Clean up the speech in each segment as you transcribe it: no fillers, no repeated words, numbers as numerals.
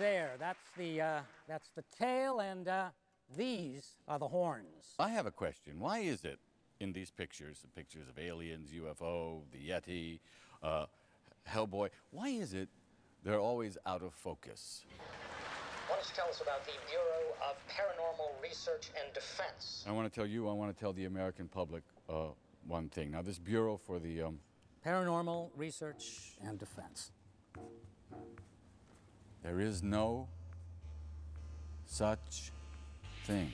there. That's the tail, and these are the horns. I have a question. Why is it in these pictures, the pictures of aliens, UFO, the Yeti, Hellboy, why is it they're always out of focus? Why don't you tell us about the Bureau of Paranormal Research and Defense? I want to tell you, I want to tell the American public one thing. Now, this Bureau for the... Paranormal Research and Defense. There is no such thing.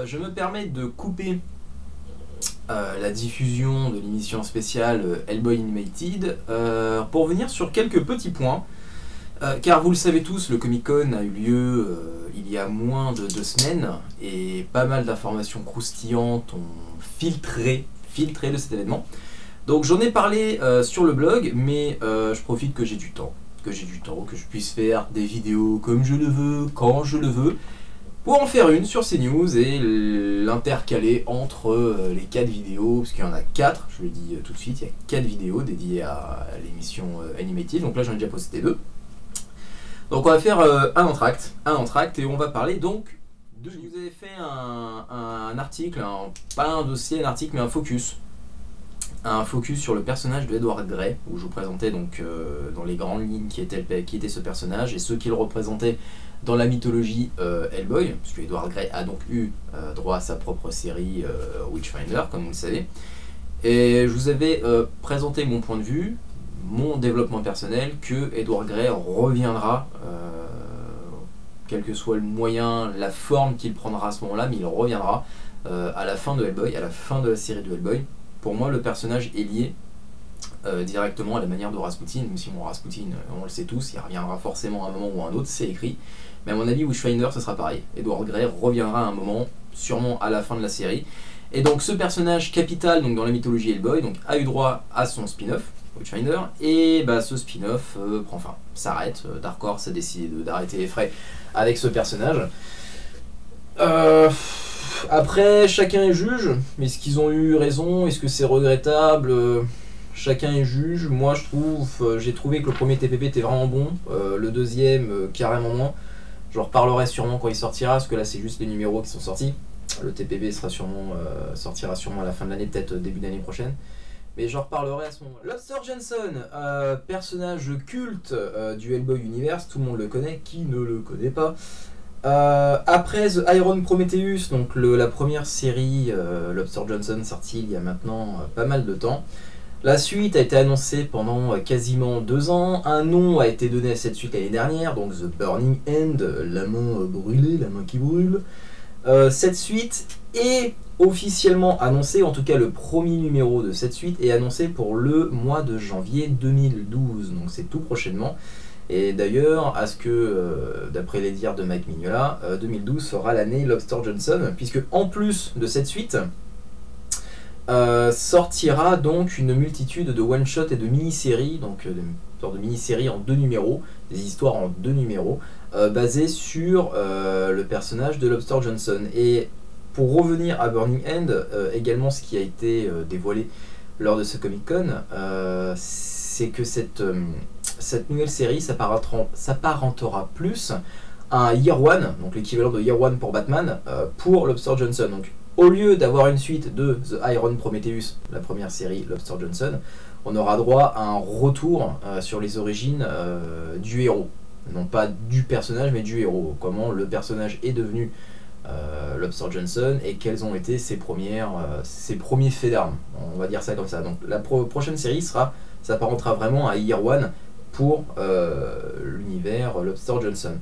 Je me permets de couper la diffusion de l'émission spéciale Hellboy Animated pour venir sur quelques petits points. Car vous le savez tous, le Comic-Con a eu lieu il y a moins de 2 semaines et pas mal d'informations croustillantes ont filtré de cet événement. Donc j'en ai parlé sur le blog, mais je profite que j'ai du temps, que je puisse faire des vidéos comme je le veux, quand je le veux, pour en faire une sur CNews et l'intercaler entre les 4 vidéos, parce qu'il y en a 4, je le dis tout de suite, il y a 4 vidéos dédiées à l'émission Animated, donc là j'en ai déjà posté 2. Donc on va faire un entracte et on va parler donc de... Je vous avais fait un article, pas un dossier, un article, mais un focus sur le personnage de Edward Grey, où je vous présentais donc dans les grandes lignes qui était ce personnage et ceux qui le représentaient dans la mythologie Hellboy, puisque Edward Grey a donc eu droit à sa propre série Witchfinder, comme vous le savez. Et je vous avais présenté mon point de vue, mon développement personnel, que Edward Grey reviendra, quel que soit le moyen, la forme qu'il prendra à ce moment-là, mais il reviendra à la fin de Hellboy, à la fin de la série de Hellboy. Pour moi, le personnage est lié directement à la manière de Rasputin, même si mon Rasputin, on le sait tous, il reviendra forcément à un moment ou à un autre, c'est écrit. Mais à mon avis, Witchfinder, ce sera pareil. Edward Grey reviendra à un moment, sûrement à la fin de la série. Et donc ce personnage capital donc, dans la mythologie Hellboy donc, a eu droit à son spin-off, Witchfinder, et bah, ce spin-off prend fin, s'arrête. Dark Horse a décidé d'arrêter les frais avec ce personnage. Après, chacun est juge, mais est-ce qu'ils ont eu raison? Est-ce que c'est regrettable? Chacun est juge. Moi, j'ai trouvé que le premier TPP était vraiment bon, le deuxième carrément moins. J'en reparlerai sûrement quand il sortira, parce que là, c'est juste les numéros qui sont sortis. Le TPP sortira sûrement à la fin de l'année, peut-être début d'année prochaine. Mais j'en reparlerai à ce moment-là. Lobster Johnson, personnage culte du Hellboy Universe, tout le monde le connaît, qui ne le connaît pas. Après The Iron Prometheus, donc la première série Lobster Johnson sortie il y a maintenant pas mal de temps. La suite a été annoncée pendant quasiment 2 ans. Un nom a été donné à cette suite l'année dernière, donc The Burning End, la main brûlée, la main qui brûle. Cette suite est officiellement annoncée, en tout cas le premier numéro de cette suite est annoncé pour le mois de janvier 2012, donc c'est tout prochainement. Et d'ailleurs, à ce que, d'après les dires de Mike Mignola, 2012 sera l'année Lobster Johnson, puisque en plus de cette suite, sortira donc une multitude de one-shot et de mini-séries, donc une sorte de mini-séries en 2 numéros, des histoires en 2 numéros, basées sur le personnage de Lobster Johnson. Et pour revenir à Burning End, également ce qui a été dévoilé lors de ce Comic-Con, c'est que cette nouvelle série s'apparentera plus à un Year One, donc l'équivalent de Year One pour Batman, pour Lobster Johnson. Donc, au lieu d'avoir une suite de The Iron Prometheus, la première série Lobster Johnson, on aura droit à un retour sur les origines du héros. Non pas du personnage, mais du héros. Comment le personnage est devenu Lobster Johnson et quels ont été ses premiers faits d'armes. On va dire ça comme ça. Donc la prochaine série s'apparentera vraiment à Year One pour l'univers Lobster Johnson.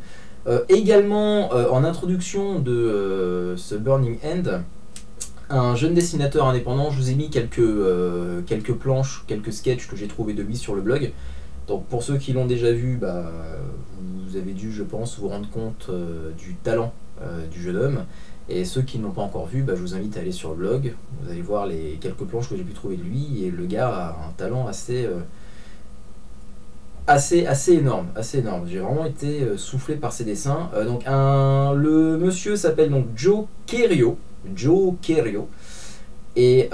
Également, en introduction de ce Burning End, un jeune dessinateur indépendant, je vous ai mis quelques planches, quelques sketchs que j'ai trouvé de lui sur le blog. Donc pour ceux qui l'ont déjà vu, bah, vous avez dû, je pense, vous rendre compte du talent du jeune homme. Et ceux qui ne l'ont pas encore vu, bah, je vous invite à aller sur le blog. Vous allez voir les quelques planches que j'ai pu trouver de lui. Et le gars a un talent assez énorme, assez énorme. J'ai vraiment été soufflé par ses dessins. Le monsieur s'appelle donc Joe Querio. Et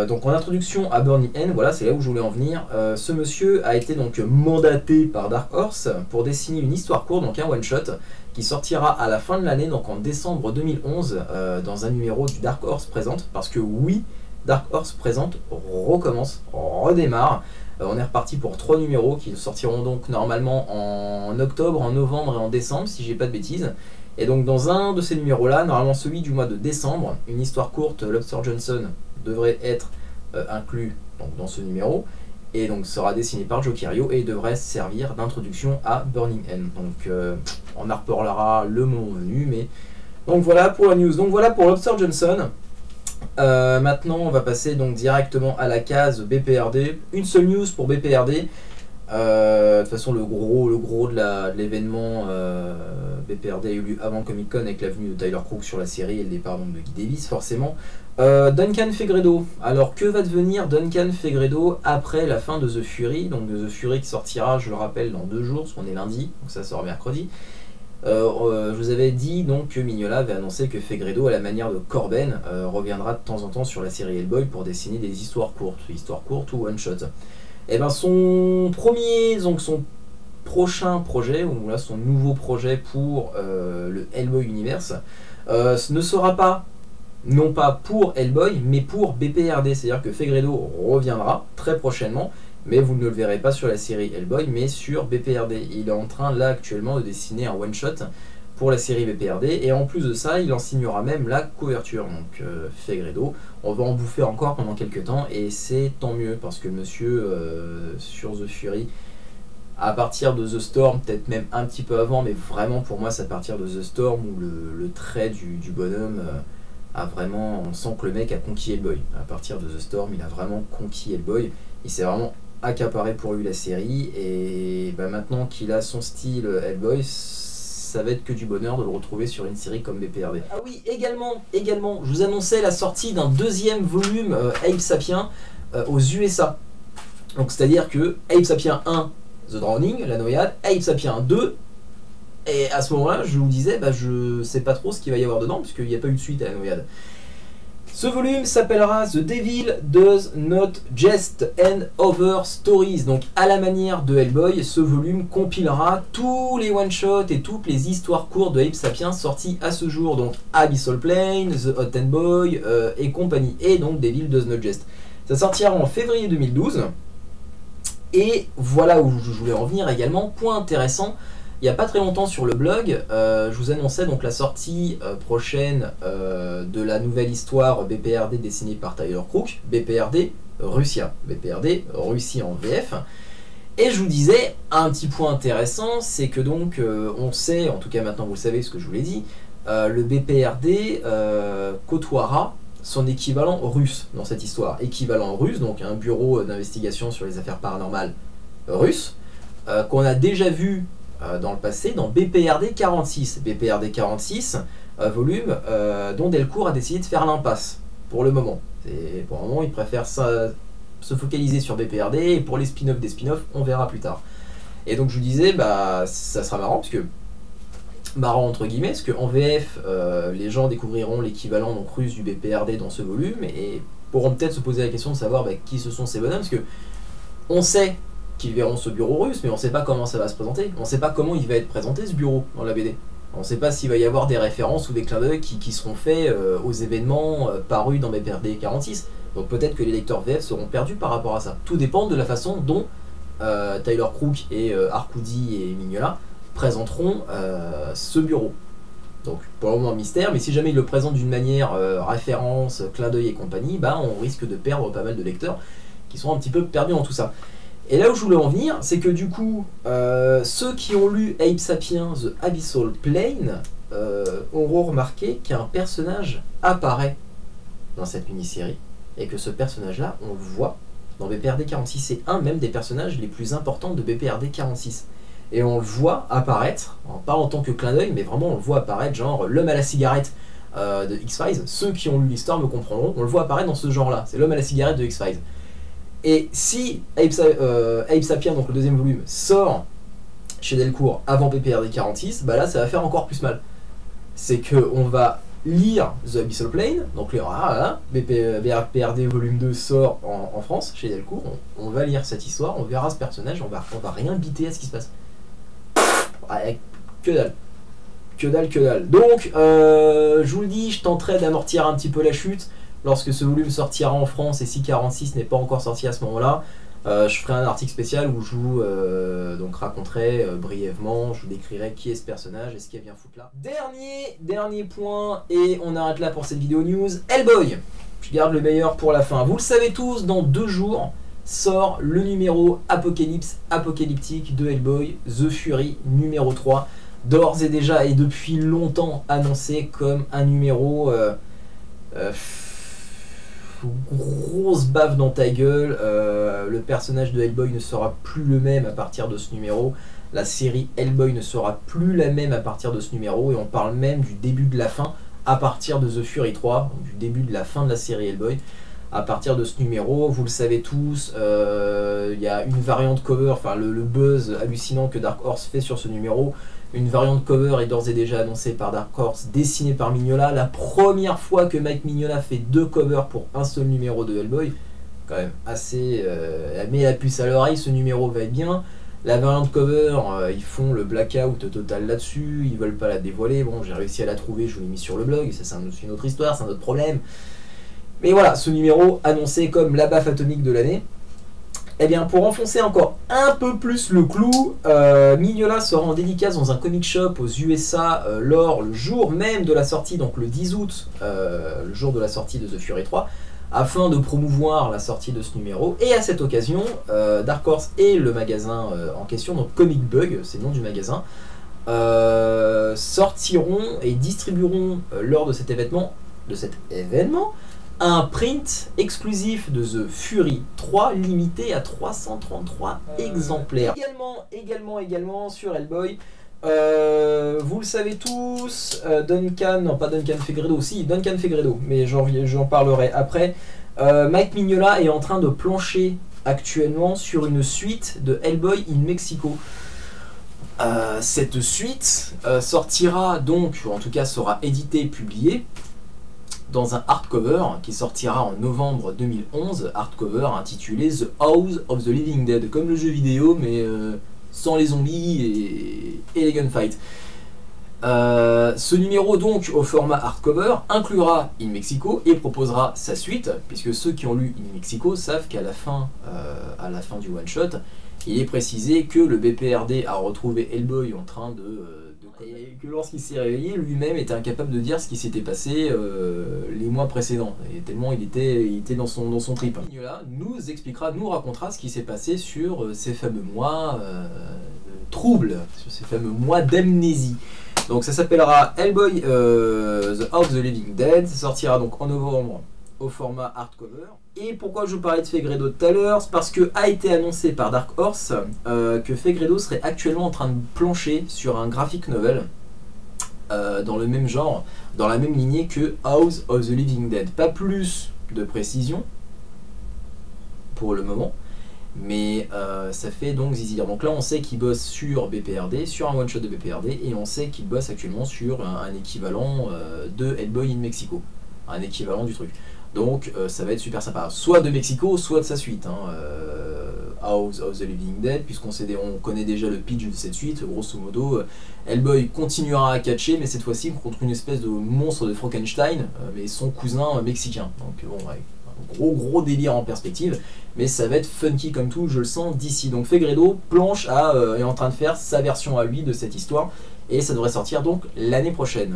donc en introduction à Burning End, voilà, c'est là où je voulais en venir. Ce monsieur a été donc mandaté par Dark Horse pour dessiner une histoire courte, donc un one-shot, qui sortira à la fin de l'année, donc en décembre 2011, dans un numéro du Dark Horse Présente. Parce que oui, Dark Horse Présente recommence, redémarre. On est reparti pour 3 numéros qui sortiront donc normalement en octobre, en novembre et en décembre, si j'ai pas de bêtises. Et donc dans un de ces numéros-là, normalement celui du mois de décembre, une histoire courte, Lobster Johnson, devrait être inclus donc, dans ce numéro, et donc sera dessiné par Joe Quirio et devrait servir d'introduction à Burning End. Donc on en reparlera le moment venu, mais... Donc voilà pour la news, donc voilà pour Lobster Johnson. Maintenant on va passer donc directement à la case BPRD. Une seule news pour BPRD. De toute façon le gros de l'événement BPRD a eu lieu avant Comic Con avec la venue de Tyler Crook sur la série et le départ donc, de Guy Davis forcément. Duncan Fegredo. Alors que va devenir Duncan Fegredo après la fin de The Fury? Donc The Fury qui sortira, je le rappelle, dans 2 jours, parce qu'on est lundi, donc ça sort mercredi. Je vous avais dit donc que Mignola avait annoncé que Fegredo, à la manière de Corben, reviendra de temps en temps sur la série Hellboy pour dessiner des histoires courtes ou one-shot. Et ben son prochain projet, ou là son nouveau projet pour le Hellboy Universe, ce ne sera pas, non pas pour Hellboy, mais pour BPRD, c'est-à-dire que Fegredo reviendra très prochainement, mais vous ne le verrez pas sur la série Hellboy, mais sur BPRD. Il est en train là actuellement de dessiner un one-shot pour la série BPRD, et en plus de ça, il en signera même la couverture. Donc Fegredo, on va en bouffer encore pendant quelques temps, et c'est tant mieux, parce que monsieur, sur The Fury, à partir de The Storm, peut-être même un petit peu avant, mais vraiment pour moi c'est à partir de The Storm où le trait du bonhomme a vraiment, on sent que le mec a conquis Hellboy. À partir de The Storm, il a vraiment conquis Hellboy, il s'est vraiment accaparé pour lui la série, et bah, maintenant qu'il a son style Hellboy, ça va être que du bonheur de le retrouver sur une série comme BPRD. Ah oui, également, je vous annonçais la sortie d'un 2e volume Ape Sapien aux USA. Donc c'est-à-dire que Ape Sapien 1, The Drowning, la noyade, Ape Sapien 2, et à ce moment-là, je vous disais, bah, je sais pas trop ce qu'il va y avoir dedans, puisqu'il n'y a pas eu de suite à la noyade. Ce volume s'appellera The Devil Does Not Jest and Other Stories. Donc à la manière de Hellboy, ce volume compilera tous les one-shots et toutes les histoires courtes de Ape Sapien sorties à ce jour. Donc Abyssal Plane, The Hot and Boy et compagnie. Et donc Devil Does Not Jest. Ça sortira en février 2012. Et voilà où je voulais en venir également. Point intéressant. Il n'y a pas très longtemps sur le blog, je vous annonçais donc la sortie prochaine de la nouvelle histoire BPRD dessinée par Tyler Crook, BPRD Russia, BPRD Russie en VF. Et je vous disais, un petit point intéressant, c'est que donc on sait, en tout cas maintenant vous le savez ce que je vous l'ai dit, le BPRD côtoiera son équivalent russe dans cette histoire. Équivalent russe, donc un bureau d'investigation sur les affaires paranormales russe, qu'on a déjà vu dans le passé, dans BPRD 46. BPRD 46, volume dont Delcourt a décidé de faire l'impasse, pour le moment. Pour le moment, il préfère se focaliser sur BPRD, et pour les spin-offs des spin-offs, on verra plus tard. Et donc je vous disais, bah, ça sera marrant, parce que marrant entre guillemets, parce qu'en VF, les gens découvriront l'équivalent donc russe du BPRD dans ce volume, et pourront peut-être se poser la question de savoir bah, qui ce sont ces bonhommes, parce que on sait qu'ils verront ce bureau russe, mais on ne sait pas comment ça va se présenter. On ne sait pas comment il va être présenté ce bureau dans la BD. On ne sait pas s'il va y avoir des références ou des clins d'œil qui seront faits aux événements parus dans BPRD 46. Donc peut-être que les lecteurs VF seront perdus par rapport à ça. Tout dépend de la façon dont Tyler Crook et Arcudi et Mignola présenteront ce bureau. Donc pour le moment mystère, mais si jamais ils le présentent d'une manière référence, clin d'œil et compagnie, bah, on risque de perdre pas mal de lecteurs qui sont un petit peu perdus dans tout ça. Et là où je voulais en venir, c'est que du coup, ceux qui ont lu Ape Sapien The Abyssal Plane auront remarqué qu'un personnage apparaît dans cette mini-série, et que ce personnage-là, on le voit dans BPRD 46. C'est un même des personnages les plus importants de BPRD 46. Et on le voit apparaître, pas en tant que clin d'œil, mais vraiment on le voit apparaître, genre l'homme à la cigarette de X-Files. Ceux qui ont lu l'histoire me comprendront, on le voit apparaître dans ce genre-là, c'est l'homme à la cigarette de X-Files. Et si Ape Sapien, donc le 2e volume, sort chez Delcourt avant BPRD 46, bah là ça va faire encore plus mal. C'est qu'on va lire The Abyssal Plane, donc BPRD volume 2 sort en France, chez Delcourt, on va lire cette histoire, on verra ce personnage, on va rien biter à ce qui se passe. Ouais, que dalle. Que dalle, que dalle. Donc, je vous le dis, je tenterai d'amortir un petit peu la chute lorsque ce volume sortira en France, et si 46 n'est pas encore sorti à ce moment-là. Je ferai un article spécial où je vous donc raconterai brièvement, je vous décrirai qui est ce personnage et ce qu'il vient foutre là. Dernier point, et on arrête là pour cette vidéo news. Hellboy, je garde le meilleur pour la fin. Vous le savez tous, dans 2 jours sort le numéro apocalyptique de Hellboy, The Fury numéro 3, d'ores et déjà et depuis longtemps annoncé comme un numéro grosse baffe dans ta gueule. Le personnage de Hellboy ne sera plus le même à partir de ce numéro. La série Hellboy ne sera plus la même à partir de ce numéro, et on parle même du début de la fin à partir de The Fury 3, donc du début de la fin de la série Hellboy à partir de ce numéro. Vous le savez tous, il y a une variante cover, enfin le buzz hallucinant que Dark Horse fait sur ce numéro. Une variante cover est d'ores et déjà annoncée par Dark Horse, dessinée par Mignola. La première fois que Mike Mignola fait 2 covers pour un seul numéro de Hellboy. Quand même assez... met la puce à l'oreille, ce numéro va être bien. La variante cover, ils font le blackout total là-dessus, ils veulent pas la dévoiler. Bon, j'ai réussi à la trouver, je vous l'ai mis sur le blog, ça c'est une autre histoire, c'est un autre problème. Mais voilà, ce numéro annoncé comme la baffe atomique de l'année. Eh bien, pour enfoncer encore un peu plus le clou, Mignola sera en dédicace dans un comic shop aux USA le jour même de la sortie, donc le 10 août, le jour de la sortie de The Fury 3, afin de promouvoir la sortie de ce numéro. Et à cette occasion, Dark Horse et le magasin en question, donc Comic Bug, c'est le nom du magasin, sortiront et distribueront lors de cet événement, un print exclusif de The Fury 3 limité à 333 exemplaires. Également sur Hellboy, vous le savez tous, Duncan Fegredo, mais j'en parlerai après. Mike Mignola est en train de plancher actuellement sur une suite de Hellboy in Mexico. Cette suite sortira donc, ou en tout cas sera éditée et publiée dans un hardcover qui sortira en novembre 2011, hardcover intitulé The House of the Living Dead, comme le jeu vidéo mais sans les zombies et les gunfights. Ce numéro donc au format hardcover inclura In Mexico et proposera sa suite, puisque ceux qui ont lu In Mexico savent qu'à la fin du one shot, il est précisé que le BPRD a retrouvé Hellboy en train et que lorsqu'il s'est réveillé, lui-même était incapable de dire ce qui s'était passé les mois précédents, et tellement il était dans son trip. Mignola nous racontera ce qui s'est passé sur ces fameux mois troubles, sur ces fameux mois d'amnésie. Donc ça s'appellera Hellboy The House of the Living Dead, ça sortira donc en novembre au format hardcover. Et pourquoi je vous parlais de Fegredo tout à l'heure, c'est parce que a été annoncé par Dark Horse que Fegredo serait actuellement en train de plancher sur un graphic novel dans le même genre, dans la même lignée que House of the Living Dead. Pas plus de précision pour le moment, mais ça fait donc zizir. Donc là on sait qu'il bosse sur BPRD, sur un one shot de BPRD, et on sait qu'il bosse actuellement sur un équivalent de Hellboy in Mexico, un équivalent du truc. Donc ça va être super sympa, soit de Mexico, soit de sa suite, House of the Living Dead, puisqu'on connaît déjà le pitch de cette suite. Grosso modo, Hellboy continuera à catcher, mais cette fois-ci contre une espèce de monstre de Frankenstein, mais son cousin mexicain. Donc bon, ouais, un gros délire en perspective, mais ça va être funky comme tout, je le sens d'ici. Donc Fegredo planche est en train de faire sa version à lui de cette histoire, et ça devrait sortir donc l'année prochaine,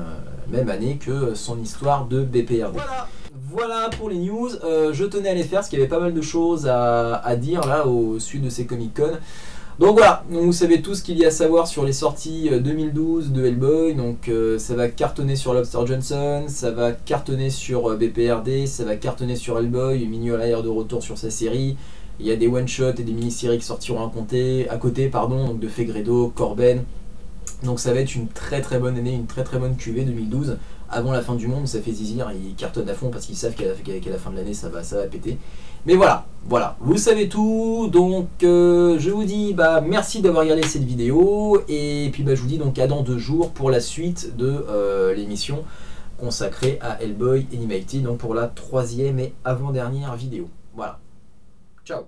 même année que son histoire de BPRD. Voilà pour les news, je tenais à les faire parce qu'il y avait pas mal de choses à dire là au sud de ces Comic Con. Donc voilà, vous savez tout ce qu'il y a à savoir sur les sorties 2012 de Hellboy. Donc ça va cartonner sur Lobster Johnson, ça va cartonner sur BPRD, ça va cartonner sur Hellboy. Mignola est de retour sur sa série. Il y a des one-shots et des mini-séries qui sortiront à côté, donc de Fegredo, Corben. Donc ça va être une très bonne année, une très bonne cuvée 2012. Avant la fin du monde, ça fait zizir, ils cartonnent à fond parce qu'ils savent qu'à la fin de l'année ça va péter. Mais voilà, vous savez tout, donc je vous dis merci d'avoir regardé cette vidéo, et puis je vous dis donc à dans 2 jours pour la suite de l'émission consacré à Hellboy Animated, donc pour la 3e et avant-dernière vidéo. Voilà. Ciao.